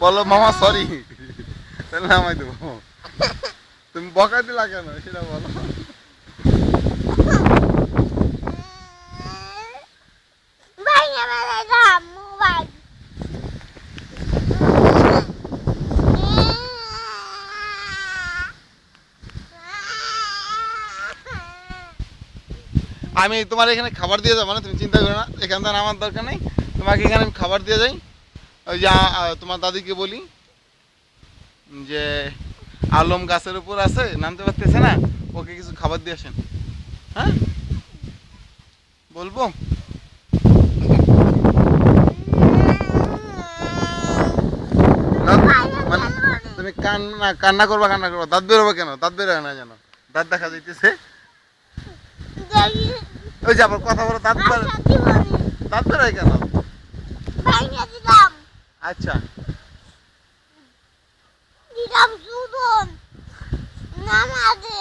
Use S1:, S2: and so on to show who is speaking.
S1: বলো মামা সরি, তাহলে নামাই দেবো। তুমি বকা দিলা কেন সেটা বলো। আমি তোমার এখানে খাবার দিয়ে যাবো না, তুমি চিন্তা করো না, এখান থেকে আমার দরকার নেই। তোমাকে এখানে আমি খাবার দিয়ে যাই। ওই যে তোমার দাদিকে বলি যে আলম গাছের উপর আছে, নামতে পারতেছে না, ওকে কিছু খাবার দিয়ে আসেন। হ্যাঁ বলবো। মানে তুমি কান্না কান্না করবা, কান্না করবা, দাঁত বেরোবে কেন? দাঁত বেরোয় না যেন, দাঁত দেখা যাইতেছে। ওই যে আবার কথা বলো, দাঁত বেরোয়, দাঁত বেরোয় কেন? আচ্ছা
S2: দিলাম সুদন নামাজে